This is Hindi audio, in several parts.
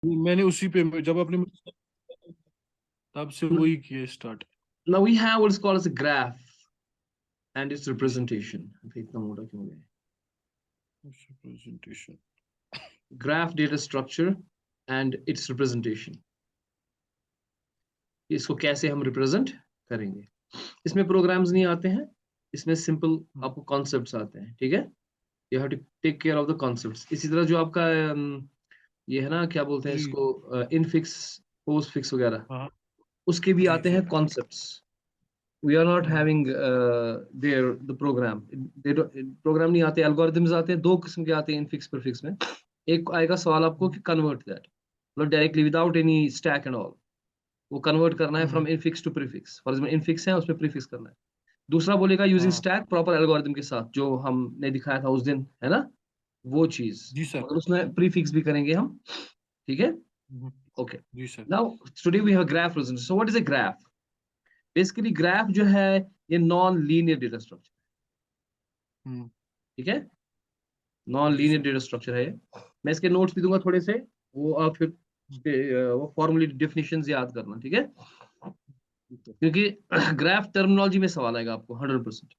मैंने उसी पे जब अपने तब से वही किया start. Now we have what's called as a graph and its representation. इतना मोटा क्यों हो गया? Presentation. Graph data structure and its representation. इसको कैसे हम रिप्रेजेंट करेंगे? इसमें प्रोग्राम्स नहीं आते हैं, इसमें सिंपल आपको कॉन्सेप्ट्स आते हैं, ठीक है? You have to take care of the concepts. इसी तरह जो आपका ये है ना, क्या बोलते हैं इसको, इनफिक्स, पोस्ट फिक्स वगैरह, हाँ उसके भी जी आते जी। हैं concepts. We are not having there the program, program नहीं आते, एल्गोरिथम्स आते हैं। दो किस्म के आते हैं इनफिक्स प्रीफिक्स में। एक आएगा सवाल आपको कि कन्वर्ट दैट, मतलब directly without any stack and all, वो कन्वर्ट करना है from infix to prefix. For example infix है, उसमें प्रीफिक्स करना है। दूसरा बोलेगा यूजिंग हाँ स्टैक प्रॉपर एल्गोरिथम के साथ, जो हमने दिखाया था उस दिन, है ना, वो चीज, जी सर। मगर उसमें प्रीफिक्स भी करेंगे हम, ठीक है? ओके, जी sir. Now today we have graph presentation. So what is a graph? Basically graph जो है, ये नॉन लीनियर डेटा स्ट्रक्चर, ठीक है? नॉन जी लीनियर सर। डेटा स्ट्रक्चर है ये। मैं इसके नोट्स भी दूंगा थोड़े से, वो आप फिर वो फॉर्मूले डेफिनेशंस याद करना, ठीक है? क्योंकि ग्राफ टर्मिनोलॉजी में सवाल आएगा आपको 100%।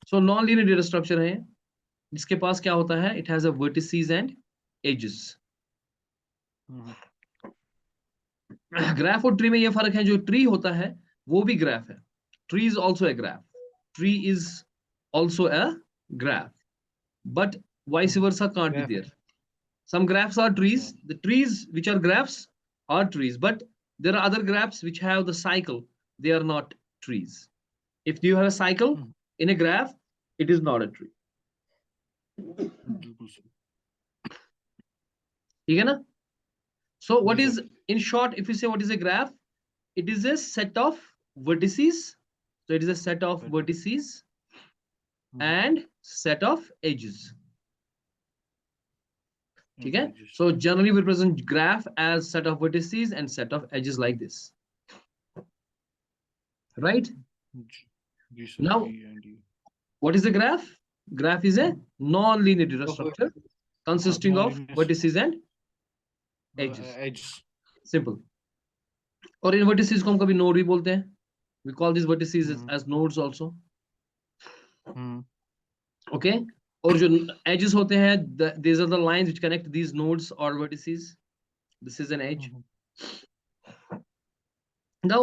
So non linear data structure है, जिसके पास क्या होता है, it has a vertices and edges. Graph और ट्री में ये फर्क है, जो ट्री होता है वो भी ग्राफ है। Tree is also a graph, tree is also a graph, but vice versa can't be graph. there. Some graphs are trees. अच्छा। The trees which are graphs are trees, but there are other graphs which have the cycle. They are not trees. If you have a cycle in a graph, it is not a tree. बिल्कुल सर। ठीक है ना? So what जी is, sir. in short, if you say what is a graph, it is a set of vertices. So it is a set of vertices and set of edges. ठीक है? ओके जी So sir. generally we represent graph as set of vertices and set of edges like this, right? जी sir. Now, E and U. what is a graph? Graph is a non-linear data structure consisting non of linear vertices and edges. Edge. Simple. और इन vertices को हम कभी node भी बोलते हैं. We call these vertices as nodes also. Okay? और जो edges होते हैं, these are the lines which connect these nodes or vertices. This is an edge. Now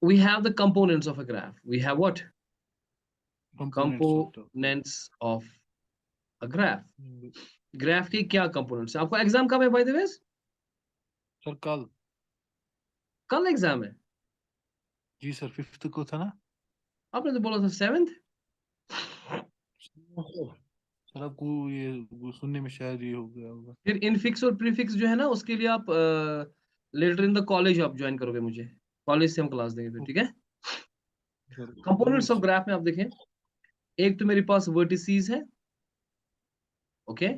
we have the components of a graph. We have what? Components होता है। Components of a graph. Graph के क्या कंपोनेंट्स हैं? आपको एग्जाम कब है बाय द वे? सर कल। कल एग्जाम है? जी सर 5th को था ना। आपने तो बोला था 7th। सर आपको ये वो सुनने में शायद ये हो गया होगा। फिर इनफिक्स और प्रीफिक्स जो है ना, उसके लिए आप लेटर इन द कॉलेज आप ज्वाइन करोगे मुझे, कॉलेज से हम क्लास देंगे फिर, ठीक है? जरूर कंपोनेंट्स ऑफ सर। ग्राफ में आप देखें, एक तो मेरे पास वर्टिसेस है, ओके,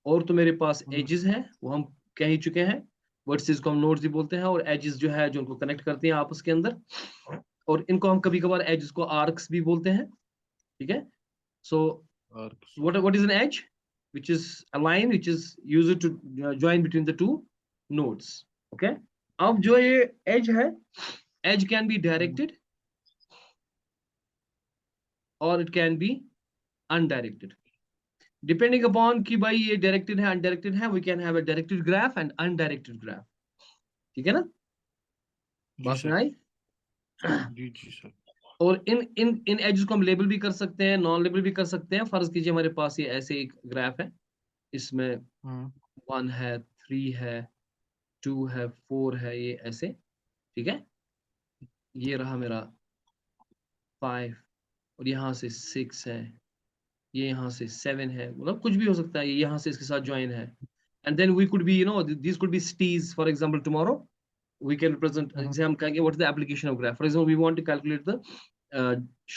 और तो मेरे पास एजेस है, वो हम कह ही चुके हैं। वर्टिसेस को हम नोड्स भी बोलते हैं, और एजेस जो है जो उनको कनेक्ट करते हैं आपस के अंदर, और इनको हम कभी कभार एजेस को आर्क्स भी बोलते हैं, ठीक है? सो और what is an edge? Which is a line which is used to join between the two nodes. Okay? अब जो ये edge है, edge can be directed or it can be undirected. Depending upon कि भाई ये directed है undirected है, we can have a directed graph and undirected graph. ठीक है ना? जी बात में सर। आई? जी जी सर। और इन एजेस को हम लेबल भी कर सकते हैं, नॉन लेबल भी कर सकते हैं। फर्ज कीजिए हमारे पास ये ऐसे एक ग्राफ है, इसमें 1 है, 3 है, 2 है, 4 है, ये ऐसे, ठीक है? ये रहा मेरा 5, और यहाँ से 6 है, ये यहाँ से 7 है, मतलब कुछ भी हो सकता है, ये यहाँ से इसके साथ ज्वाइन है। And then we could be, you know, this could be स्टीज। For example tomorrow we can represent, जैसे हम कहेंगे what is the application of graph. For example, we want to calculate the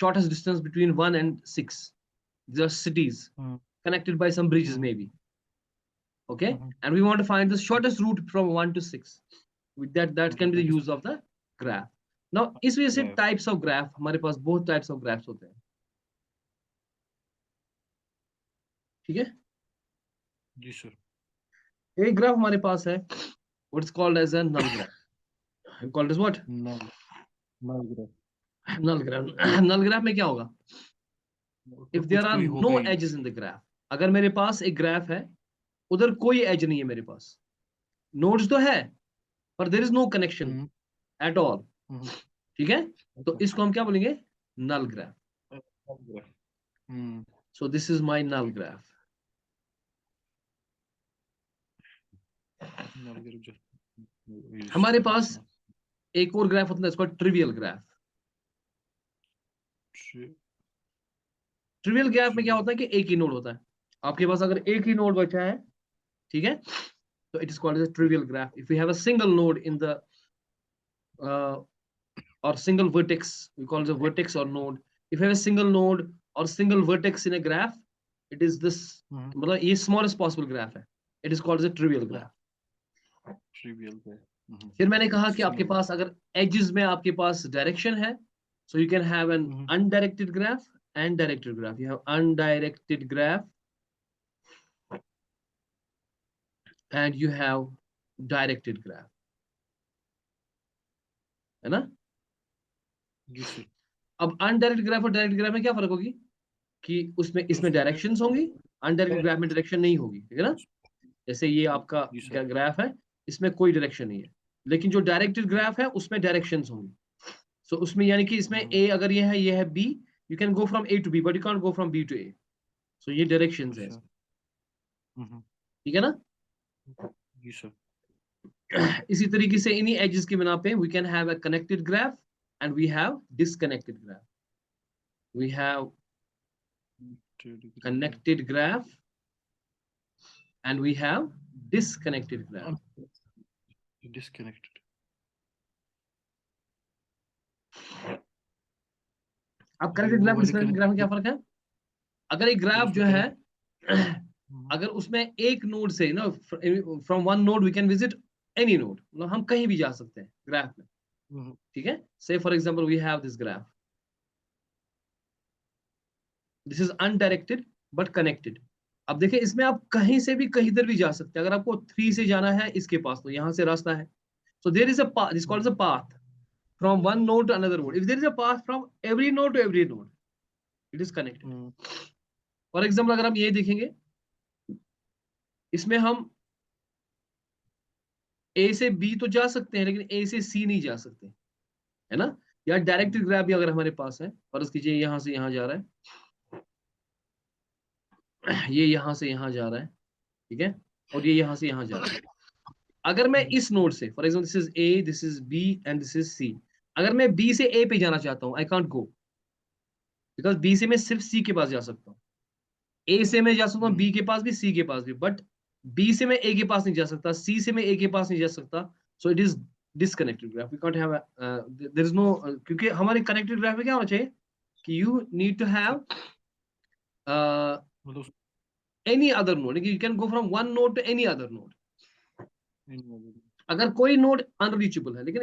shortest distance between 1 and 6. These are cities connected by some bridges maybe, okay, and we want to find the shortest route from 1 to 6. With that can be the use of the graph. Now इस वजह से टाइप्स ऑफ ग्राफ हमारे पास, बहुत टाइप्स ऑफ ग्राफ्स होते हैं, ठीक है? जी सर। एक ग्राफ हमारे पास है, what is called as a null graph, called as what, null null graph null graph. Null graph में क्या होगा, इफ मतलब देयर कुछ आर कोई नो होगा ही नहीं। एजेस इन द ग्राफ, अगर मेरे पास एक ग्राफ है, उधर कोई एज नहीं है मेरे पास, नोड्स तो है पर there is no connection hmm at all, hmm ठीक है, तो अच्छा इसको हम क्या बोलेंगे, null graph. null graph hmm so this is my null graph. null graph just use हमारे this पास now एक और ग्राफ होता है, इसको trivial graph. Tri- trivial graph में क्या trivial होता है कि एक ही नोड होता है, आपके पास अगर एक ही नोड बचा है, ठीक है, so it is called as a trivial graph. If we have a single node in the uh, or single vertex, we call it a vertex or node. If you have a single node or single vertex in a graph, it is this, हम्म मतलब ये smallest possible graph है, it is called as a trivial graph. trivial graph फिर मैंने कहा कि आपके single पास अगर edges में आपके पास direction है, so you can have an hmm undirected graph and directed graph. You have undirected graph and you have directed graph, है ना। जी सर अब अनडायरेक्ट ग्राफ और डायरेक्ट ग्राफ में क्या फर्क होगी, कि उसमें तो इसमें उसमें डायरेक्शंस होंगी, अनडायरेक्ट ग्राफ में डायरेक्शन नहीं होगी, ठीक है ना। जैसे ये आपका जी सर ग्राफ है, इसमें कोई डायरेक्शन नहीं है, लेकिन जो डायरेक्टेड ग्राफ है उसमें डायरेक्शंस होंगी। सो उसमें यानी कि इसमें ए अगर ये है B, you can go from A to B but you can't go from B to A. So ये डायरेक्शंस है अच्छा इसमें, ठीक है ना। जी सर इसी तरीके से इन्हीं एजेस की बिना पे we can have a connected graph and we have disconnected graph. We have Telegram connected graph and we have disconnected graph. disconnected अब ये कनेक्टेड वो ग्राफ वाले डिस्कनेक्टेड ग्राफ में क्या कनेक्ट फर्क है, अगर एक जब ग्राफ जो उसमें है कनेक्ट अगर उसमें एक नोड से ना, from one node we can visit any node, मतलब हम कहीं भी जा सकते हैं ग्राफ में, ठीक है। Say for example we have this graph, this is undirected but connected. अब देखिए इसमें आप कहीं से भी कहीं इधर भी जा सकते हैं, अगर आपको 3 से जाना है इसके पास तो यहाँ से रास्ता है, so there is a path, this is called as a path from one node to another node. If there is a path from every node to every node, it is connected. For example, अगर हम ये देखेंगे, इसमें हम A से B तो जा सकते हैं लेकिन A से C नहीं जा सकते, है ना। या डायरेक्ट ग्राफ भी अगर हमारे पास है, फर्ज कीजिए यहाँ से यहाँ जा रहा है, ये यहाँ से यहाँ जा रहा है, ठीक है, और ये यहाँ से यहाँ जा रहा है। अगर मैं इस नोड से, for example this is A, this is B and this is C, अगर मैं B से A पे जाना चाहता हूँ, I can't go, because B से मैं सिर्फ C के पास जा सकता हूँ। ए से मैं जा सकता हूँ बी के पास भी, सी के पास भी, बट बी से मैं ए के पास नहीं जा सकता, सी से मैं ए के पास नहीं जा सकता। So it is disconnected graph, we can't have, there is no, क्योंकि हमारे कनेक्टेड ग्राफ में क्या होना चाहिए कि यू नीड टू हैव मतलब any other node, you can go from one node to any other node, अगर कोई नोड अनरीचेबल है। लेकिन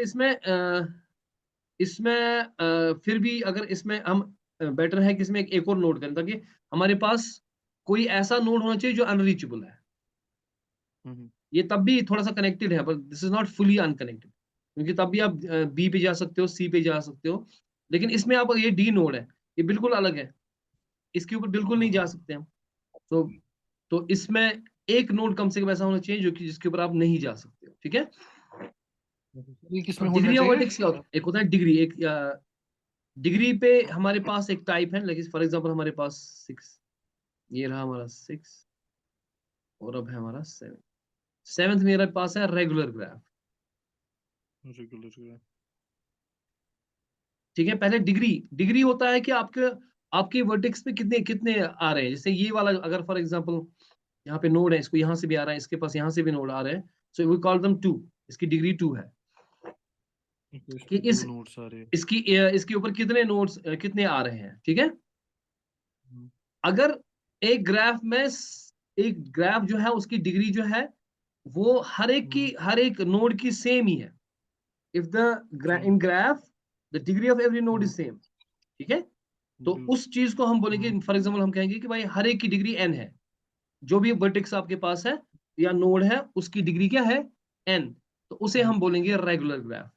इसमें फिर भी अगर इसमें हम बेटर है कि इसमें एक और नोड करें, ताकि हमारे पास कोई ऐसा नोड होना चाहिए जो अनरीचेबल है। ये तब भी थोड़ा सा कनेक्टेड है, पर this is not fully unconnected, क्योंकि तब भी आप बी पे जा सकते हो, सी पे जा सकते हो, लेकिन इसमें आप ये डी नोड है, ये बिल्कुल अलग है, इसके ऊपर बिल्कुल नहीं जा सकते हम। तो इसमें एक नोड कम से कम ऐसा होना चाहिए जो कि जिसके ऊपर आप नहीं जा सकते हो, ठीक है। ये किसमें अब होना डिग्री ऑफ चाहिए वर्टेक्स क्या होता है, एक होता है डिग्री, एक डिग्री पे हमारे पास एक टाइप है, लेकिन फॉर एग्जांपल हमारे पास 6, ये रहा हमारा 6 और अब है हमारा 7, सेवंथ मेरे पास है रेगुलर ग्राफ, रेगुलर ठीक है। पहले डिग्री, डिग्री होता है कि आपके आपके वर्टेक्स पे कितने कितने आ रहे हैं, जैसे ये वाला अगर फॉर एग्जांपल यहाँ पे नोड है, इसको यहाँ से भी आ रहा है, इसके पास यहाँ से भी नोड आ रहे हैं, सो वी कॉल देम 2, इसकी डिग्री 2 है कि दो इस नोट्स आ रहे इसके ऊपर कितने नोड्स कितने आ रहे हैं, ठीक है। अगर एक ग्राफ में एक ग्राफ जो है उसकी डिग्री जो है वो हर एक नोड की सेम ही है, if the in graph the degree of every node is same, ठीक है, तो उस चीज को हम बोलेंगे, फॉर एग्जांपल हम कहेंगे कि भाई हर एक की डिग्री n है, जो भी वर्टेक्स आपके पास है या नोड है उसकी डिग्री क्या है, n, तो उसे हम बोलेंगे रेगुलर ग्राफ।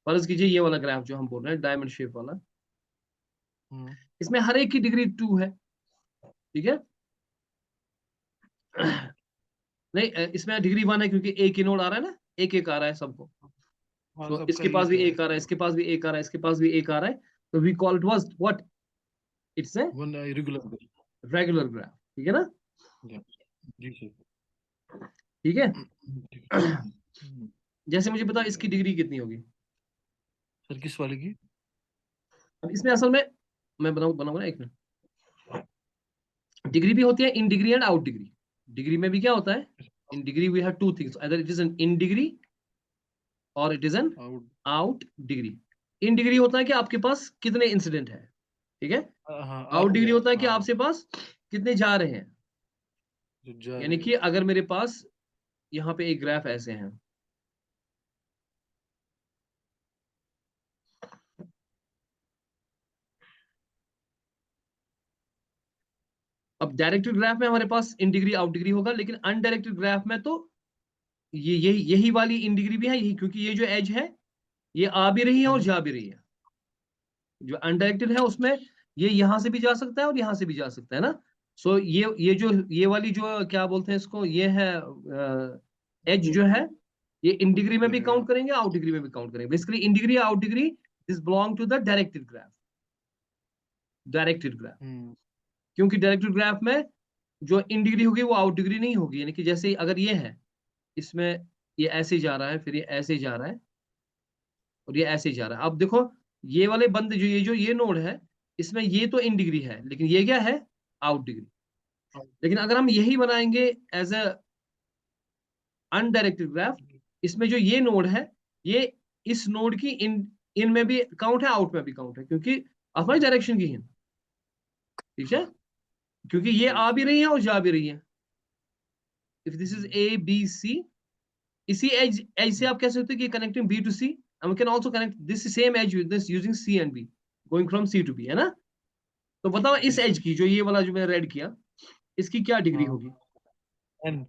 फर्ज कीजिए ये वाला ग्राफ जो हम बोल रहे हैं डायमंड शेप वाला, इसमें हर एक की डिग्री 2 है, ठीक है। नहीं इसमें डिग्री 1 है क्योंकि एक ही नोड आ रहा है ना, एक एक आ रहा है सबको, हाँ तो सबका इसके पास एक भी है। एक आ रहा है, इसके पास भी एक आ रहा है, इसके पास भी एक आ रहा है, तो we call it was what, it's a one regular. Regular graph, ठीक है ना। जी सर। ठीक है। हम्म, जैसे मुझे पता इसकी डिग्री कितनी होगी। सर किस वाले की? अब इसमें असल में मैं बनाऊंगा ना, एक मिनट। डिग्री भी होती है in degree and out degree. Degree में भी क्या होता है, in degree we have two things, either it is an in degree और it is an out. Out degree. In degree होता है कि आपके पास कितने इंसिडेंट है, ठीक है। हाँ आउट डिग्री होता है कि हाँ आपके पास कितने जा रहे हैं। जो जा यानी रहे कि हैं। अगर मेरे पास यहाँ पे एक ग्राफ ऐसे हैं, अब डायरेक्टेड ग्राफ में हमारे पास इन डिग्री आउट डिग्री होगा, लेकिन अनडायरेक्टेड ग्राफ में तो ये यही वाली इन डिग्री भी है, यही, क्योंकि ये जो एज है ये आ भी रही है और जा भी रही है। जो अनडायरेक्टेड है उसमें ये यहां से भी जा सकता है और यहां से भी जा सकता है ना। सो ये वाली जो क्या बोलते हैं इसको, ये है एज जो है, ये इन डिग्री में भी काउंट करेंगे, आउट डिग्री में भी काउंट करेंगे। Basically in degree out degree is belong to the directed graph, directed graph. क्योंकि डायरेक्टेड ग्राफ में जो इन डिग्री होगी वो आउट डिग्री नहीं होगी। यानी कि जैसे अगर ये है, इसमें ये ऐसे जा रहा है, फिर ये ऐसे जा रहा है और ये ऐसे जा रहा है। अब देखो ये वाले बंद जो ये नोड है, इसमें ये तो इन डिग्री है, लेकिन ये क्या है, आउट डिग्री। लेकिन अगर हम यही बनाएंगे एज अ अनडायरेक्टेड ग्राफ, इसमें जो ये नोड है, ये इस नोड की इन में भी काउंट है, आउट में भी काउंट है, क्योंकि हमारी डायरेक्शन की है, ठीक है। क्योंकि ये आ भी रही है और जा भी रही है। If this is A B C, इसी एज से आप कह सकते हो कि connecting B to C, and we can also connect this same edge with this using C and B, going from C to B, है ना। तो बताओ जी इस सर। एज की, जो ये वाला जो मैंने रेड किया, इसकी क्या डिग्री हाँ होगी। एन।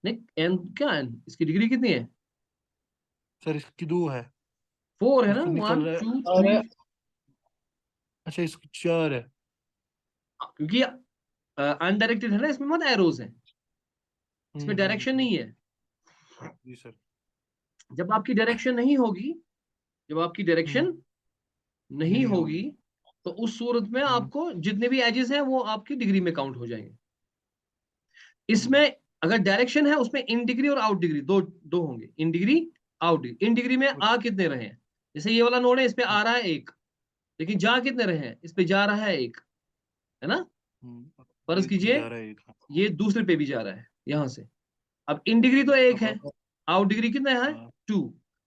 नहीं एन क्या, एन इसकी डिग्री कितनी है, सर इसकी दो है। 4 है ना, इसको निकल 1 रहा है 2 आ रहा 3। है। अच्छा इसकी चार है। क्योंकि अनडायरेक्टेड है ना, इसमें मत एरोज है, इसमें डायरेक्शन हम्म। नहीं है। जी सर। जब आपकी डायरेक्शन नहीं होगी, जब आपकी डायरेक्शन हम्म। नहीं नहीं होगी, होगी। तो उस सूरत में हम्म। आपको जितने भी एजेस हैं वो आपकी डिग्री में काउंट हो जाएंगे। हम्म। इसमें अगर डायरेक्शन है उसमें इन डिग्री और आउट डिग्री दो दो होंगे, इन degree out degree. In degree में आ कितने रहे हैं, जैसे ये वाला नोड है, इस पे आ रहा है एक, लेकिन जा कितने रहे हैं, इस पे जा रहा है एक, है ना। फर्ज इस पे कीजिए जा रहा है एक। ये दूसरे पे भी जा रहा है यहां से। अब इन डिग्री तो एक है, अब आउट डिग्री कितना है, हाँ 2।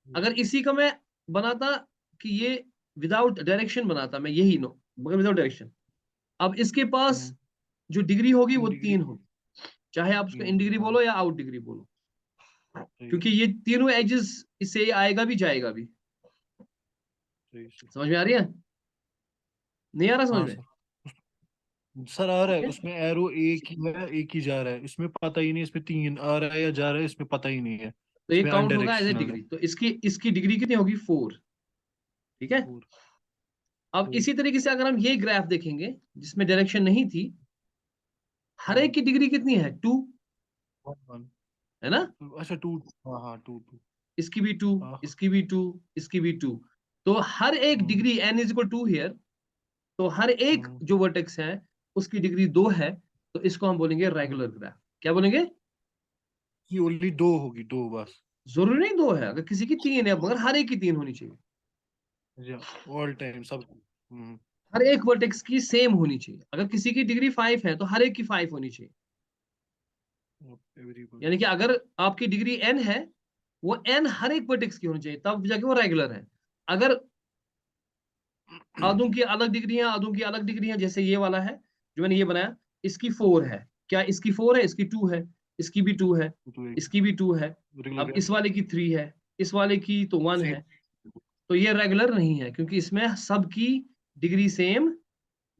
अगर इसी का मैं बनाता कि ये विदाउट डायरेक्शन बनाता मैं, यही नो मगर विदाउट डायरेक्शन, अब इसके पास जो डिग्री होगी वो डिग्री 3 होगी, चाहे आप उसको तीन इन होगी डिग्री हाँ। बोलो या आउट डिग्री बोलो, सही क्योंकि ये तीनों एजेस इससे ये आएगा भी जाएगा भी। सही सही। समझ में आ रही है, नहीं आ रहा समझ हाँ में, सर। सर आ रहा ठीक है है। उसमें एरो एक ही है, एक ही जा रहा है, इसमें पता ही नहीं इसमें तीन आ रहा है या जा रहा है, इसमें पता ही नहीं है। तो ये इसमें काउंट होगा एज ए अनडायरेक्शनल है। डिग्री, तो इसकी इसकी डिग्री कितनी होगी, 4, ठीक है। फोर। अब इसी तरीके से अगर हम ये ग्राफ देखेंगे जिसमें डायरेक्शन नहीं थी, हर एक की डिग्री कितनी है, 2, वन वन। है ना। अच्छा टू। हाँ हाँ टू टू। इसकी भी 2, हाँ। इसकी भी 2, इसकी भी 2। तो हर एक hmm, degree n is equal 2 here, तो हर एक हम्म। जो वर्टेक्स है उसकी डिग्री 2 है, तो इसको हम बोलेंगे रेगुलर ग्राफ। क्या बोलेंगे, कि ओनली दो होगी, दो बस। जरूरी नहीं 2 है, अगर किसी की 3 है मगर हर एक की 3 होनी चाहिए। ऑल टाइम सब। हर एक वर्टेक्स की सेम होनी चाहिए। अगर किसी की डिग्री 5 है तो हर एक की 5 होनी चाहिए। एवरी यानी कि अगर आपकी डिग्री n है, वो n हर एक वर्टेक्स की होनी चाहिए, तब जाके वो रेगुलर है। अगर आधों की अलग डिग्री है, आधों की अलग डिग्री है, जैसे ये वाला है जो मैंने ये बनाया, इसकी 4 है, क्या इसकी 4 है, इसकी 2 है, इसकी भी 2 है, तो एक इसकी भी 2 है। अब रेगुलर इस वाले की 3 है, इस वाले की तो 1 सेम है। तो ये रेगुलर नहीं है, क्योंकि इसमें सबकी डिग्री सेम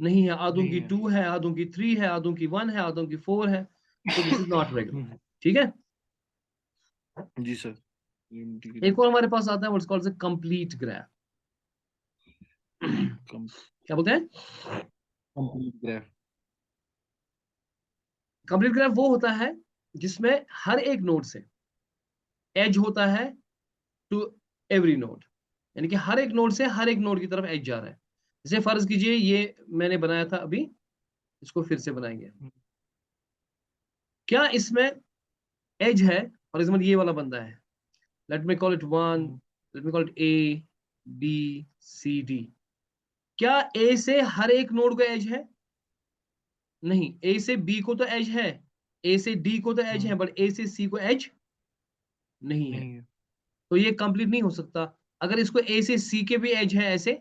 नहीं है। आधों नहीं की है। 2 है, आधों की 3 है, आधों की 1 है, आधों की 4 है। तो दिस इज नॉट रेगुलर। ठीक है, जी सर। एक और हमारे पास आता है व्हाट्स कॉल्ड कंप्लीट ग्राफ। क्या बोलते हैं? Complete graph. कंप्लीट ग्राफ वो होता है जिसमें हर एक नोड से एज होता है टू एवरी नोड, यानी कि हर एक नोड से हर एक नोड की तरफ एज जा रहा है। जैसे फर्ज कीजिए ये मैंने बनाया था अभी, इसको फिर से बनाएंगे। क्या इसमें एज है? फॉर एग्जाम्पल ये वाला बंदा है, let me call it 1, let me call it A B C D. क्या ए से हर एक नोड को एज है? नहीं। ए से बी को तो एज है, ए से डी को तो एज है, बट ए से सी को एज नहीं है। नहीं है। तो ये कंप्लीट नहीं हो सकता। अगर इसको ए से सी के भी एज है ऐसे,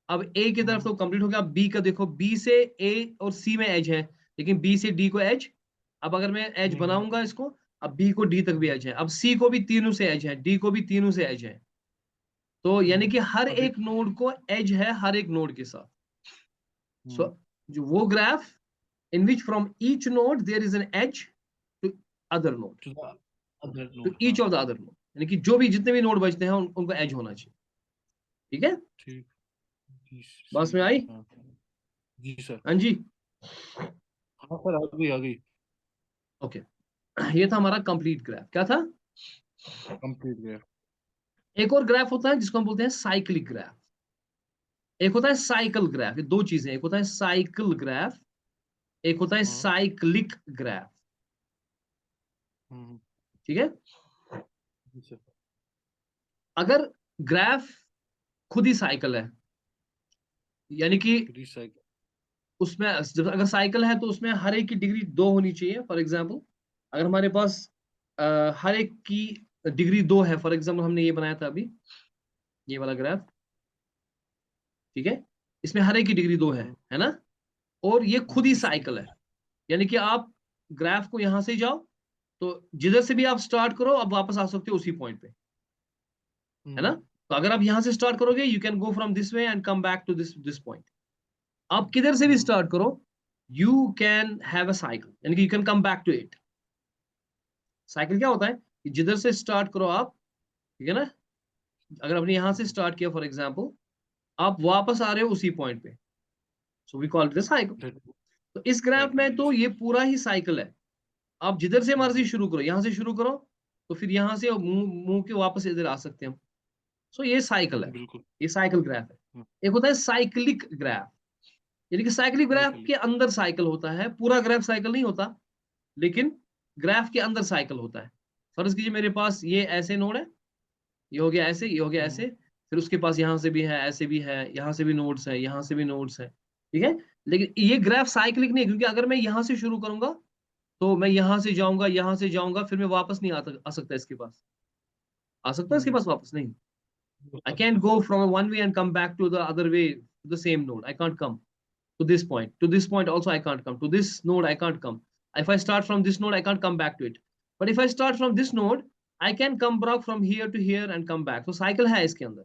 अब ए की तरफ तो कंप्लीट हो गया। बी का देखो, बी से ए और सी में एज है, लेकिन बी से डी को एज, अब अगर मैं एज नहीं है। बनाऊंगा इसको, अब बी को डी तक भी एज है, अब सी को भी तीनों से एज है, डी को भी तीनों से एज है। तो यानी कि हर अभी। एक नोड को एज है हर एक नोड के साथ। सो जो वो graph in which from each node there is an edge to other node, to the other to node. हाँ। each of the other node, यानी कि जो भी जितने भी नोड बचते हैं उनको एज होना चाहिए। ठीक है, ठीक। जी बस सी में डी। आई? हाँ। जी सर। हाँ जी। हाँ सर, आ गई आ गई। ओके, ये था हमारा कंप्लीट ग्राफ। क्या था? Complete graph. एक और ग्राफ होता है जिसको हम बोलते हैं साइक्लिक ग्राफ, एक होता है साइकिल ग्राफ। ये दो चीजें, एक होता है साइकिल ग्राफ, एक होता है हाँ। Cyclic graph. ठीक है, जी सर। अगर ग्राफ खुद ही साइकिल है, यानी कि रिसाइकल। उसमें जब अगर साइकिल है तो उसमें हर एक की डिग्री 2 होनी चाहिए। फॉर एग्जांपल अगर हमारे पास हर एक की डिग्री 2 है, फॉर एग्जांपल हमने ये बनाया था अभी, ये वाला ग्राफ। ठीक है, इसमें हर एक की डिग्री 2 है ना? और ये खुद ही जी सर। साइकिल है, यानी कि आप ग्राफ को यहां से जाओ तो जिधर से भी आप स्टार्ट करो अब वापस आ सकते हो उसी पॉइंट पे, है ना? तो अगर आप यहां से स्टार्ट करोगे you can go from this way and come back to this this point. आप किधर से भी स्टार्ट करो you can have a cycle, यानी कि you can come back to it. Cycle क्या होता है कि जिधर से स्टार्ट करो आप, ठीक है ना? अगर आपने यहां से स्टार्ट किया फॉर एग्जांपल, आप वापस आ रहे हो उसी पॉइंट पे, so we call it the cycle. तो इस ग्राफ साइकिल। में जी तो सर। ये पूरा ही साइकिल है। आप जिधर से मर्जी शुरू करो, यहां से शुरू करो तो फिर यहां से मुंह मुंह के वापस इधर आ सकते हैं हम। सो ये साइकिल है, बिल्कुल। ये साइकिल ग्राफ है। एक होता है साइक्लिक ग्राफ, यानी कि साइक्लिक ग्राफ साइकिल। के अंदर साइकिल होता है, पूरा ग्राफ साइकिल नहीं होता, लेकिन ग्राफ के अंदर साइकिल होता है। फर्ज कीजिए मेरे पास ये ऐसे नोड है, ये हो गया ऐसे, ये हो गया ऐसे, फिर उसके पास यहाँ से भी है, ऐसे भी है, यहाँ से भी नोड्स है, यहाँ से भी नोड्स है। ठीक है, लेकिन ये ग्राफ साइक्लिक नहीं है, क्योंकि अगर मैं यहाँ से शुरू करूंगा तो मैं यहाँ से जाऊंगा, यहाँ से जाऊंगा, फिर मैं वापस नहीं आ सकता इसके पास। आ सकता है इसके पास वापस? नहीं। I can't go from one way and come back to the other way to the same node. I can't come to this point. To this point also I can't come. To this node I can't come. If I start from this node, I can't come back to it. But if I start from this node, I can come back from here to here and come back. So cycle है इसके अंदर,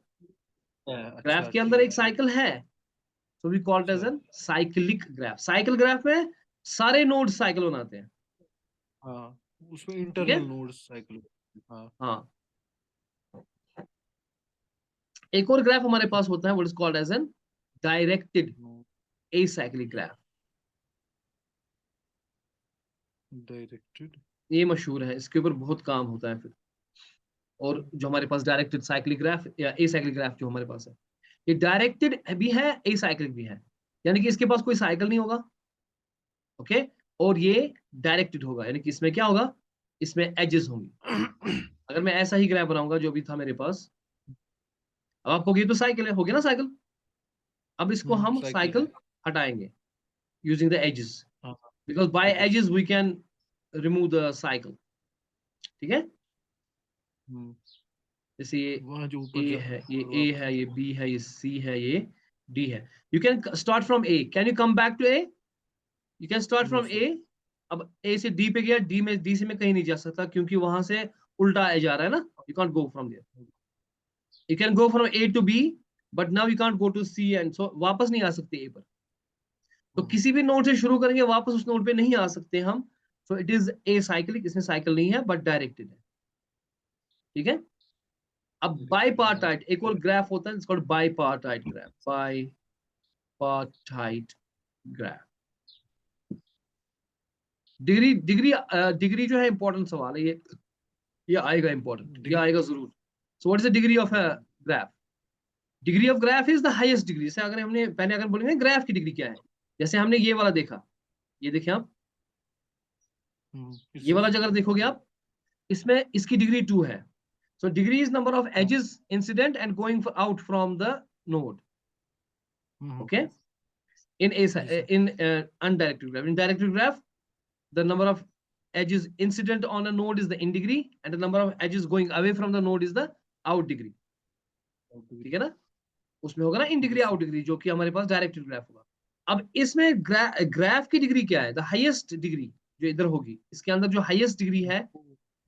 ग्राफ अच्छा के अंदर ठीक एक ठीक। साइकिल है। So we call it as अच्छा। a cyclic graph. Cycle graph में सारे नोड साइकिल बनाते हैं। हाँ, उसमें ठीक है, इंटरनल नोड्स साइकिल। हाँ। हाँ। एक और ग्राफ हमारे पास होता है what is called as an directed acyclic graph. Directed. ये मशहूर है, इसके ऊपर बहुत काम होता है फिर। और जो हमारे पास डायरेक्टेड साइक्लिक ग्राफ या एसाइक्लिक ग्राफ जो हमारे पास है, ये डायरेक्टेड भी है, एसाइक्लिक भी है, यानी कि इसके पास कोई साइकिल नहीं होगा। ओके, और ये डायरेक्टेड होगा, यानी कि इसमें क्या होगा, इसमें एजेस होंगी। अगर मैं ऐसा ही ग्राफ बनाऊंगा जो भी था मेरे पास, अब आपको ये तो साइकिल है, हो गया ना साइकिल। अब इसको हम साइकिल साइकिल है। हटाएंगे यूजिंग द एजेस, हाँ। Because by edges. Edges we can remove the cycle. ठीक है, जैसे ये वहां जो ऊपर ए जा है, ये और ए वापस है, ये नीचे। बी है, ये सी है, ये डी है। You can start from A, can you come back to A? You can start no from sir. A. अब ए से डी पे गया, डी से मैं कहीं नहीं जा सकता, क्योंकि वहां से उल्टा ए जा रहा है ना। You can't go from there. You can go from A to B, but now you can't go to C and so, वापस नहीं आ सकते ए पर। तो किसी भी नोड से शुरू करेंगे वापस उस नोड पे नहीं आ सकते हम। सो इट इज ए साइक्लिक, इसमें साइकिल नहीं है बट डायरेक्टेड है, ठीक है। अब बाईपार्टाइट एक और ग्राफ होता है, it's called bipartite graph, bipartite graph. Degree degree degree जो है इंपॉर्टेंट सवाल है ये आएगा इंपॉर्टेंट, ये आएगा जरूर। सो what is the degree of a graph? Degree of graph is the highest degree. जैसे अगर हमने पहले अगर बोलेंगे ग्राफ की डिग्री क्या है, जैसे हमने ये वाला देखा, ये देखिए आप, ये वाला अगर देखोगे आप, इसमें इसकी डिग्री 2 है। So degree is number of edges incident and going out from the node, okay. in undirected graph, in directed graph the number of edges incident on a node is the in degree and the number of edges going away from the node is the out degree, ठीक है ना। उसमें होगा ना इन डिग्री आउट डिग्री, जो कि हमारे पास डायरेक्टेड ग्राफ होगा। अब इसमें ग्राफ की डिग्री क्या है? द हाईएस्ट डिग्री जो इधर होगी, इसके अंदर जो हाईएस्ट डिग्री है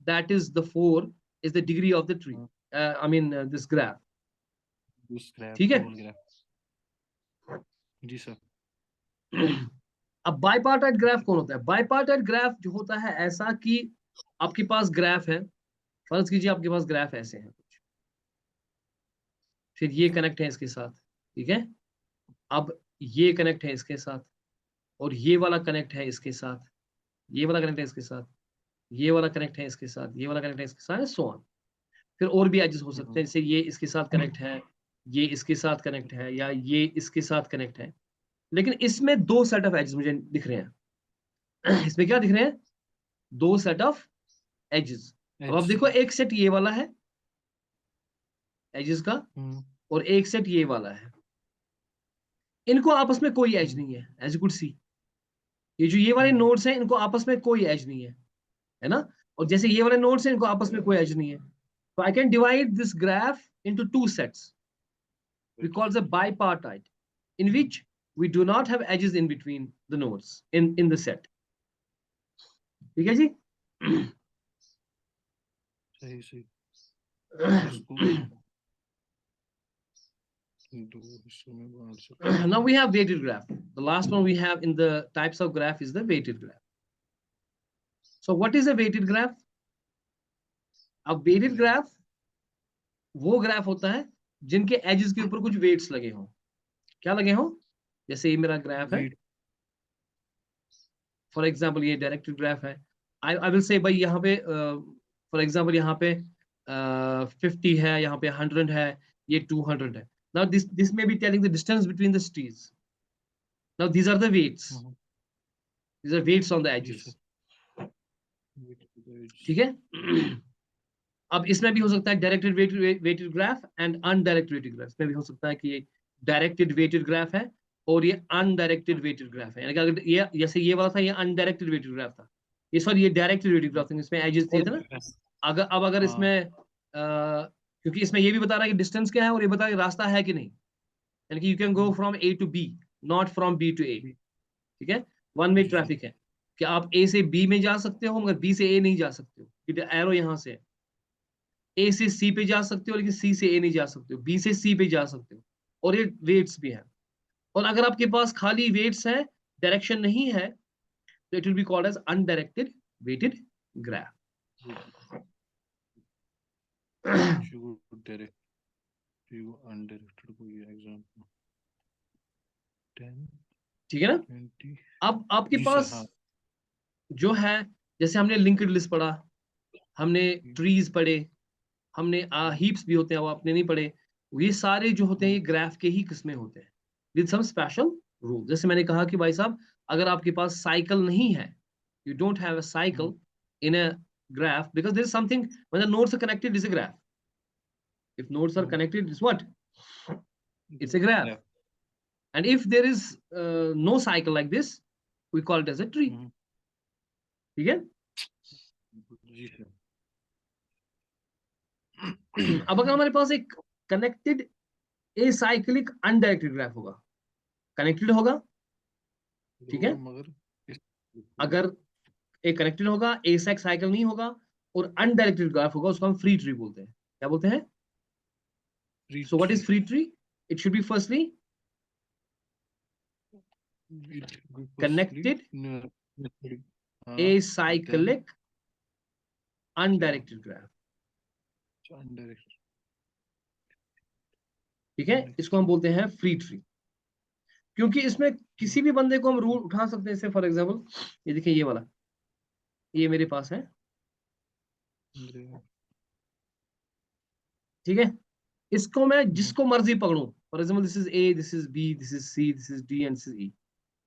that is the 4 is the degree of the tree, I mean this graph, ठीक है जी सर। अब बाईपार्टाइट ग्राफ कौन होता है? बाईपार्टाइट ग्राफ जो होता है ऐसा कि आपके पास ग्राफ है, फर्ज कीजिए आपके पास ग्राफ ऐसे है कुछ, फिर ये कनेक्ट है इसके साथ, ठीक है। अब ये कनेक्ट है इसके साथ, और ये वाला कनेक्ट है इसके साथ, ये वाला कनेक्ट है इसके साथ, ये वाला कनेक्ट है इसके साथ, ये वाला कनेक्ट है इसके साथ, सो ऑन। फिर और भी एजेस हो सकते हैं, जैसे ये इसके साथ कनेक्ट है, ये इसके साथ कनेक्ट है, या ये इसके साथ कनेक्ट है। लेकिन इसमें 2 सेट ऑफ एजेस मुझे दिख रहे हैं। इसमें क्या दिख रहे हैं? 2 सेट ऑफ एजेस। अब आप देखो, एक सेट ये वाला है एजेस का, और एक सेट ये वाला है। इनको आपस में कोई एज नहीं है, एज यू कुड सी। ये जो ये वाले नोड्स हैं, इनको आपस में कोई एज नहीं है ना। और जैसे ये वाले नोड्स हैं, इनको आपस में कोई एज नहीं है। तो I can divide this graph into 2 sets, we call the bipartite, in which we do not have edges in between the nodes in the set, ठीक है जी। सही सही। Now we have weighted graph. The last one we have in the types of graph is the weighted graph. So what is a weighted graph? A weighted graph वो ग्राफ होता है जिनके एजेस के ऊपर कुछ वेट्स लगे हों। क्या लगे हों? जैसे ये मेरा ग्राफ है, फॉर एग्जाम्पल ये डायरेक्टेड ग्राफ है। आई विल से भाई यहाँ पे फॉर एग्जाम्पल यहाँ पे 50 है, यहाँ पे 100 है, ये 200 है। Now this may be telling the distance between the cities. Now these are the weights. These are weights on the edges. ठीक है। अब इसमें भी हो सकता है directed weighted graph and undirected weighted graph. इसमें भी हो सकता है कि ये डायरेक्टेड वेटेड ग्राफ है और ये अनडायरेक्टेड वेटेड ग्राफ है। यानी कि अगर ये जैसे ये वाला था, ये अनडायरेक्टेड वेटेड ग्राफ था, ये सॉरी ये डायरेक्टेड वेटेड ग्राफ था, इसमें एजेस थे ना। अगर इसमें क्योंकि इसमें ये भी बता रहा है कि डिस्टेंस क्या है और ये बता रहा है रास्ता है कि नहीं, यानी कि you can go from A to B, not from B to A, ठीक है। वन वे ट्रैफिक है कि आप ए से बी में जा सकते हो मगर बी से ए नहीं जा सकते हो, एरो यहाँ से है। ए से सी पे जा सकते हो लेकिन सी से ए नहीं जा सकते हो, बी से सी पे जा सकते हो, और ये वेट्स भी है। और अगर आपके पास खाली वेट्स है, डायरेक्शन नहीं है, तो it will be called as undirected weighted graph. ठीक है ना। अब आपके पास जो है, जैसे हमने लिंक्ड लिस्ट पढ़ा, हमने ट्रीज पढ़े, हमने हीप्स भी होते हैं वो आपने नहीं पढ़े। ये सारे जो होते हैं ये ग्राफ के ही किस्में होते हैं विद सम स्पेशल रूल। जैसे मैंने कहा कि भाई साहब, अगर आपके पास साइकिल नहीं है, you don't have a cycle in a graph, because there is something, when the nodes are connected, is a graph. If nodes are connected, it's what? It's a graph. And if there is no cycle like this, we call it as a tree. ठीक है। अब अगर हमारे पास एक कनेक्टेड एसाइक्लिक अनडायरेक्टेड ग्राफ होगा, कनेक्टेड होगा, ठीक है। अगर एक कनेक्टेड होगा, एसाइक साइकिल नहीं होगा, और अनडायरेक्टेड ग्राफ होगा, उसको हम फ्री ट्री बोलते हैं। क्या बोलते हैं? So what is free tree? It should be firstly connected acyclic undirected graph, ठीक है, इसको हम बोलते हैं फ्री ट्री, क्योंकि इसमें किसी भी बंदे को हम रूट उठा सकते हैं। जैसे फॉर एग्जांपल ये देखिए, ये वाला, ये मेरे पास है, ठीक है, इसको मैं जिसको मर्जी पकड़ूं, for example this is A, this is B, this is C, this is D and this is E.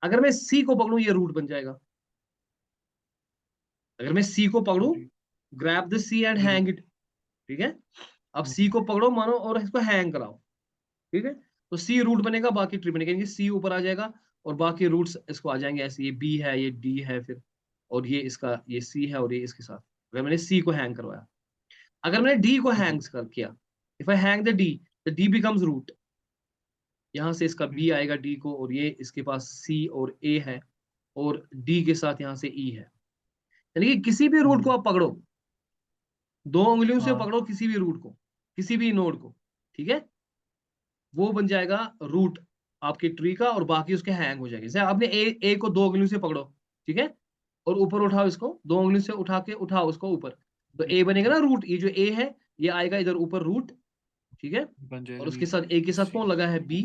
अगर मैं सी को पकड़ूं ये रूट बन जाएगा। अगर मैं सी को पकड़ूं, grab the C and hang it, ठीक है, अब सी को पकड़ो मानो और इसको हैंग कराओ, ठीक है, तो सी रूट बनेगा, बाकी ट्री बनेगा, यानी सी ऊपर आ जाएगा और बाकी रूट्स इसको आ जाएंगे ऐसे, ये बी है, ये डी है, फिर और ये इसका, ये सी है और ये इसके साथ। अगर मैंने सी को हैंग करवाया, अगर मैंने डी को हैंग कर किया, if I hang the D becomes root, यहां से इसका बी आएगा डी को, और ये इसके पास सी और ए है, और डी के साथ यहां से ई है। यानी कि किसी भी रूट को आप पकड़ो, दो उंगलियों से पकड़ो किसी भी रूट को, किसी भी नोड को, ठीक है, वो बन जाएगा रूट आपके ट्री का, और बाकी उसके हैंग हो जाएंगे। जैसे आपने ए को दो उंगलियों से पकड़ो, ठीक है, और ऊपर उठाओ इसको, दो उंगलियों से उठा के उठाओ उसको ऊपर, तो ए बनेगा ना रूट, ये जो ए है ये आएगा इधर ऊपर रूट, ठीक है, और उसके साथ ए के साथ कौन लगा है, बी,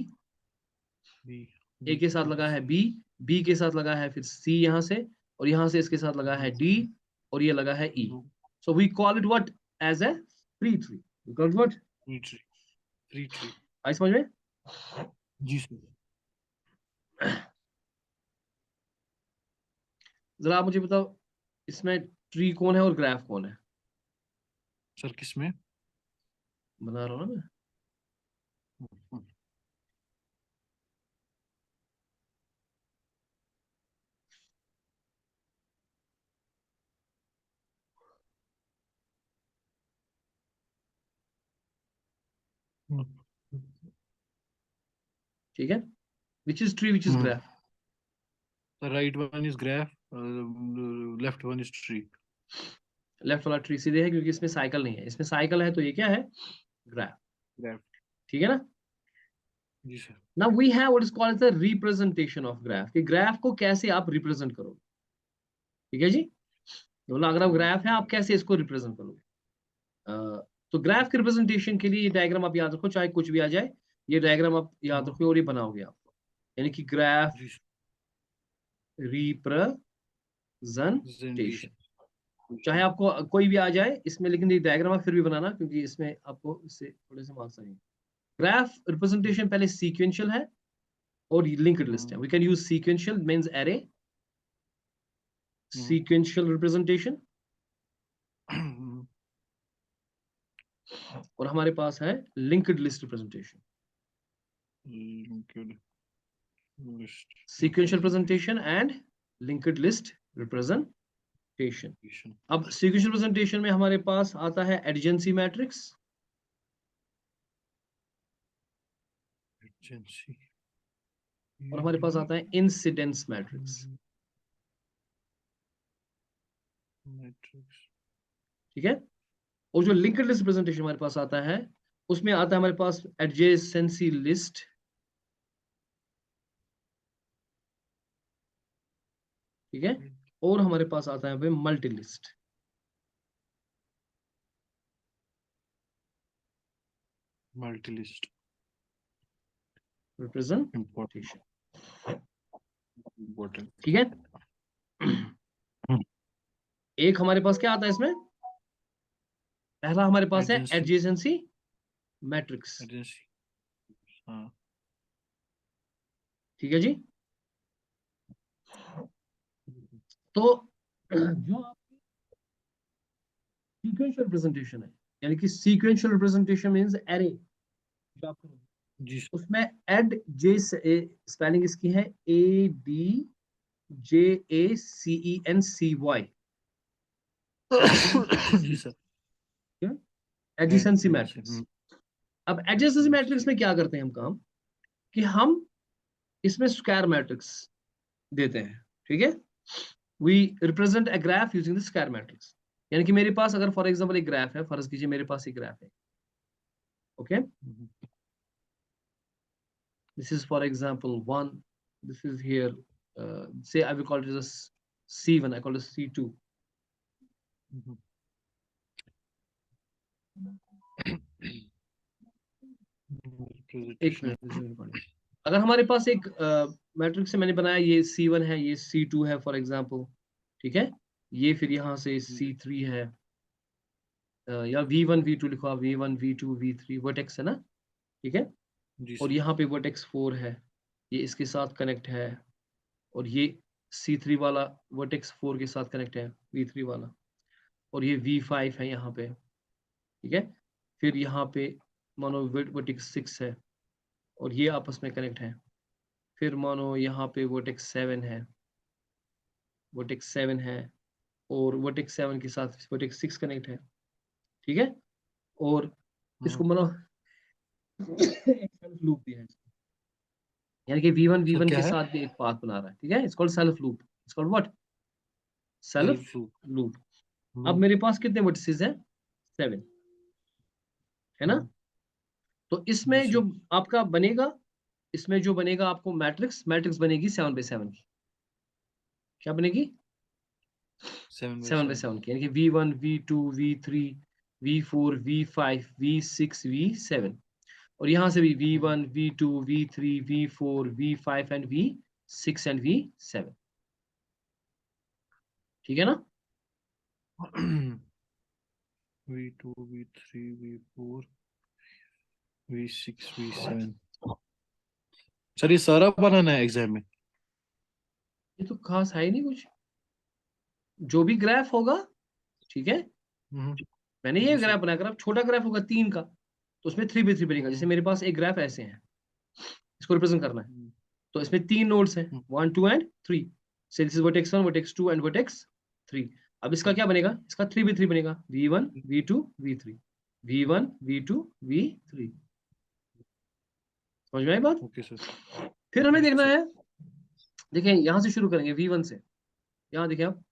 ए के साथ लगा है बी, बी के साथ लगा है फिर सी यहां से, और यहां से इसके साथ लगा है डी, और ये लगा है E. So we call it what, as a free tree. We call it what, free tree. आई समझ में? जी सर। जरा आप मुझे बताओ, इसमें ट्री कौन है और ग्राफ कौन है? सर किसमें? बना रहा हूँ ना मैं। ठीक है, which is tree, which is graph? The right one is graph, left one is tree. Left वाला ट्री सीधे है, क्योंकि इसमें साइकिल नहीं है, इसमें साइकिल है, तो ये क्या है, ग्राफ, Graph. ठीक है ना? जी sir. Now we have what is called the representation of graph, कि ग्राफ को कैसे आप रिप्रेजेंट करोगे, ठीक है जी, बोला अगर आप ग्राफ है, आप कैसे इसको रिप्रेजेंट करोगे? तो ग्राफ के रिप्रेजेंटेशन के लिए ये डायग्राम आप याद रखो, चाहे कुछ भी आ जाए, ये डायग्राम आप याद रखो और ये बनाओगे आप, यानी कि ग्राफ रिप्रेजेंटेशन, चाहे आपको कोई भी आ जाए इसमें, लेकिन ये डायग्राम आप फिर भी बनाना, क्योंकि इसमें आपको इससे थोड़े से मार्क्स आएंगे। ग्राफ रिप्रेजेंटेशन पहले सीक्वेंशियल है और लिंक्ड लिस्ट है। We can use sequential means array, sequential representation, और हमारे पास है linked list representation. Sequential representation and linked list representation. अब सीक्वेंशियल रिप्रेजेंटेशन में हमारे पास आता है एडजेंसी मैट्रिक्स, और हमारे पास आता है इंसिडेंस मैट्रिक्स, ठीक है, और जो लिंक्ड लिस्ट रिप्रेजेंटेशन हमारे पास आता है, उसमें आता है हमारे पास एडजेसेंसी लिस्ट, ठीक है, और हमारे पास आता है multi list. Multi list representation, ठीक है। एक हमारे पास क्या आता है इसमें, पहला हमारे पास है एडजेसेंसी मैट्रिक्स, ठीक है जी। तो जो सीक्वेंशियल रिप्रेजेंटेशन है, यानी कि सीक्वेंशियल रिप्रेजेंटेशन मींस एरे, जो आप करोगे उसमें एड जे, स्पेलिंग इसकी है ADJACENCY, जी सर। Adjacency matrix. अब एडजेसेंसी मैट्रिक्स में क्या करते हैं हम काम, कि हम इसमें स्क्वायर मैट्रिक्स देते हैं, ठीक है, we represent a graph using the square matrix. यानी कि मेरे पास अगर फॉर एग्जांपल एक ग्राफ है, फर्ज कीजिए मेरे पास एक ग्राफ है, okay, this is for example 1, this is here, say I will call it as C1, I call it C2. एक मिनट, अगर हमारे पास एक मैट्रिक्स से मैंने बनाया, ये C1 है, ये C2 है फॉर एग्जांपल, ठीक है, ये फिर यहाँ से C3 है, या V1 V2 लिखो आप, V1 V2 V3 वर्टेक्स है ना, ठीक है, और यहाँ पे वर्टेक्स 4 है, ये इसके साथ कनेक्ट है, और ये C3 वाला वर्टेक्स 4 के साथ कनेक्ट है, V3 वाला, और ये V5 है यहाँ पे, ठीक है, फिर यहाँ पे मानो वर्टेक्स 6 है और ये आपस में कनेक्ट है, फिर मानो यहाँ पे वर्टेक्स 7 है, वर्टेक्स 7 है, और वर्टेक्स 7 के साथ वर्टेक्स 6 कनेक्ट है, ठीक है, और इसको मानो सेल्फ लूप भी है, यानी कि V1 सर V1 क्या के है? साथ भी एक पाथ बना रहा है, ठीक है, it's called self loop, it's called what, self self loop. Loop. अब मेरे पास कितने वर्टिसेस हैं? 7, है ना, तो जी इसमें जो सर। आपका बनेगा, इसमें जो बनेगा आपको मैट्रिक्स, मैट्रिक्स बनेगी 7/7 की, क्या बनेगी? 7/7 7/7। की, यानी कि V1 V2 V3 V4 V5 V6 V7, और यहां से भी V1 V2 V3 V4 V5 and V6 and V7, ठीक है ना? V2 V3 V4 V6 V7। Sir ये सारा बनाना है एग्जाम में? ये तो खास है ही नहीं कुछ, जो भी ग्राफ होगा, ठीक है, मैंने ये जी सर। ग्राफ बनाया, ग्राफ छोटा ग्राफ होगा 3 का, तो उसमें 3/3 बनेगा, जैसे हम्म, मेरे पास एक ग्राफ ऐसे है, इसको रिप्रेजेंट करना है, हम्म, तो इसमें 3 नोड्स हैं, हम्म, 1 2 एंड 3, से this is vertex 1 vertex 2 and vertex 3। अब इसका क्या बनेगा? इसका 3/3 बनेगा, V1 V2 V3, V1 V2 V3, समझ में आई बात? Okay sir. फिर हमें जी देखना सर। है, देखें यहां से शुरू करेंगे V1 से, यहाँ देखें आप,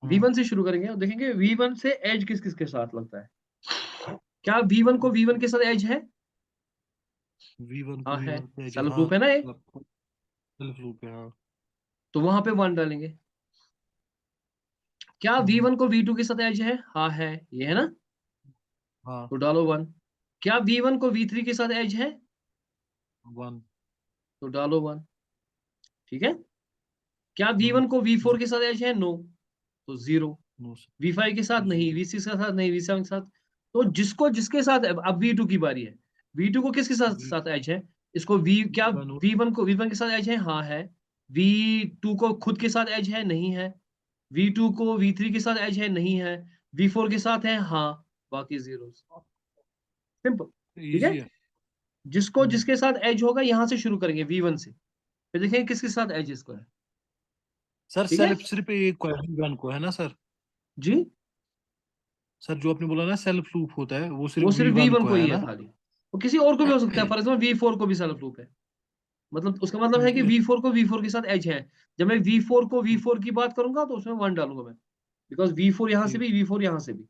हाँ। V1 से शुरू करेंगे और देखेंगे V1 से एज किस किस के साथ लगता है, क्या V1 को V1 के साथ एज है? V1 को हाँ है, V1 पे सेल्फ हाँ। लूप है ना एक, सेल्फ लूप है हाँ। तो वहां पे 1 डालेंगे। क्या हम्म, V1 को V2 के साथ एज है? हाँ है, ये है ना, हाँ। तो डालो 1। क्या V1 को V3 के साथ एज है? 1। तो डालो 1, ठीक है। क्या हम्म, V1 को V4 के साथ एज है? नो, तो 0। नो V5 के साथ सर। नहीं, 0। V6 के साथ नहीं, V7 के साथ, तो जिसको जिसके साथ, अब V2 की बारी है, V2 को किसके साथ V साथ एज है? इसको V, क्या V1 V1 को V1 के साथ एज है? हाँ है। V2 को खुद के साथ एज है? नहीं है। V2 को V3 के साथ एज है? नहीं है। V4 के साथ है? हाँ, बाकी जीरो, सिंपल, ठीक है। इजी है। जिसको जिसके साथ एज होगा यहां से शुरू करेंगे V1 से, फिर देखेंगे किसके साथ एज इसको है, सर ठीक है सेल्फ सिर्फ एक को है, V1 को है ना सर? जी। सर जो आपने बोला ना सेल्फ लूप होता है वो वो सिर्फ सिर्फ V1 V1 को को है ही है ना? खाली, वो किसी और को भी हो सकता है, फॉर एग्जाम्पल V4 को भी सेल्फ लूप है, मतलब उसका मतलब है कि V4 को V4 के साथ एज है। जब मैं V4 को V4 की बात करूंगा तो उसमें 1 डालूंगा मैं, बिकॉज V4 यहां से जी। भी, V4 यहां से भी,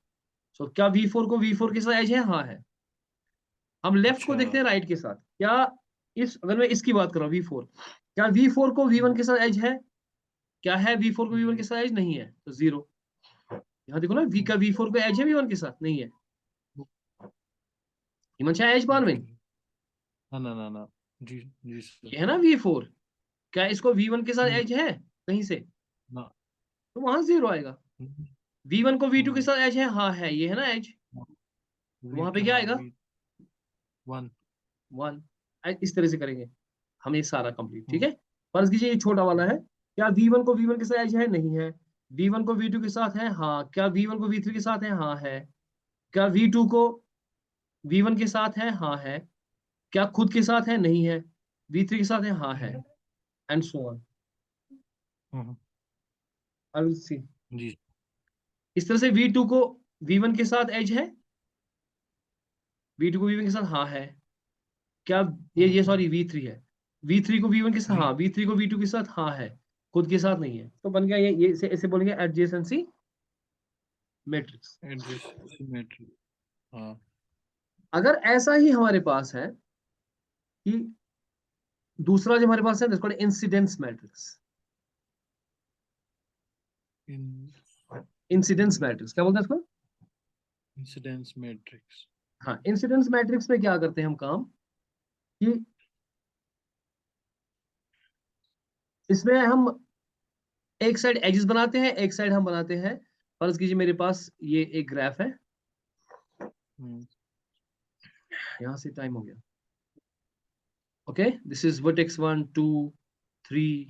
सो क्या V4 को V4 के साथ एज है? हाँ है। हम लेफ्ट को अच्छा। देखते हैं राइट के साथ, क्या इस, अगर मैं इसकी बात कर रहा हूँ V4, क्या V4 को V1 के साथ एज है? क्या है V4 को V1 के जी। साथ एज? नहीं है, तो 0। यहाँ देखो ना, V का V4 को एज है V1 के साथ? नहीं है। हिमांशु एज बार में, ओके। ना ना ना ना। जी। जी सर। ये है ना V4, क्या इसको V1 के साथ हम्म, एज है कहीं से? ना। तो वहां 0 आएगा। V1 को V2 के हम्म, साथ एज है? हाँ है, ये है ना एज, तो वहां पे क्या हाँ आएगा? V1। 1। इस तरह से करेंगे हम ये सारा कंप्लीट, ठीक है। फर्ज कीजिए ये छोटा वाला है, क्या V1 को V1 के साथ एज है? नहीं है। V1 को V2 के साथ है? हाँ। क्या V1 को V3 के साथ है? हाँ है। क्या V2 को V1 के साथ है? हाँ है। क्या खुद के साथ है? नहीं है। V3 के साथ है? हाँ है, and so on, I will see. जी। इस तरह से V2 को V1 के साथ एज है, V2 को V1 के साथ हाँ है। क्या, ये सॉरी V3 है, V3 को V1 के साथ, वी हाँ, V3 को V2 के साथ हाँ है, खुद के साथ नहीं है, तो बन गया ये ऐसे बोलेंगे एडजेसेंसी मैट्रिक्स। Address symmetry. हाँ। अगर ऐसा ही हमारे पास है कि दूसरा जो हमारे पास है, इसको इंसिडेंस मैट्रिक्स, इंसिडेंस मैट्रिक्स, क्या बोलते हैं इसको? Incidence matrix. हाँ, इंसिडेंस मैट्रिक्स में क्या करते हैं हम काम कि इसमें हम एक साइड एजेस बनाते हैं, एक साइड हम बनाते हैं, फर्ज कीजिए मेरे पास ये एक ग्राफ है, यहां से टाइम हो गया। Okay, this is vertex 1 2 3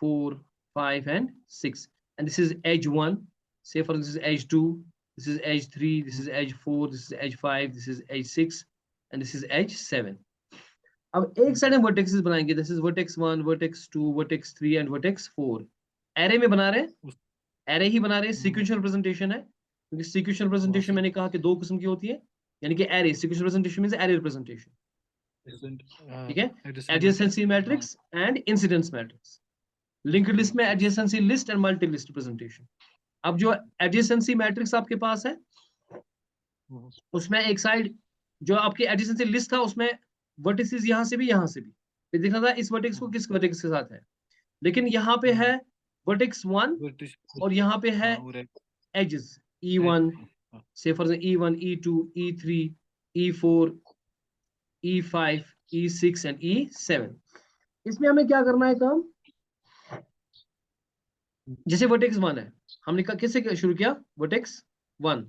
4 5 and 6, and this is edge 1, say for this is edge 2, this is edge 3, this is edge 4, this is edge 5, this is edge 6, and this is edge 7। अब एक साइड हम वर्टेक्सेस बनाएंगे, this is vertex 1, vertex 2, vertex 3 and vertex 4। Array में बना रहे हैं, एरे ही बना रहे हैं, सीक्वेंशियल रिप्रेजेंटेशन है, क्योंकि सीक्वेंशियल रिप्रेजेंटेशन मैंने कहा कि दो किस्म की होती है, यानी कि array, sequential representation means array representation, ठीक है, adjacency matrix and incidence matrix. Linked list में adjacency list and multi list representation. अब जो एडजेसेंसी मैट्रिक्स आपके पास है, उसमें एक साइड जो आपकी एडजेसेंसी लिस्ट था उसमें वर्टिसेस यहां से भी यहां से भी, फिर देखना था इस वर्टेक्स को किस वर्टेक्स के साथ है, लेकिन यहाँ पे है वर्टेक्स 1 और यहाँ पे है edges E1, say for example E1, E2, E3, E4, E5, E6 and E7। इसमें हमें क्या करना है काम, जैसे वर्टेक्स 1 है, हमने किससे शुरू किया, वर्टेक्स 1,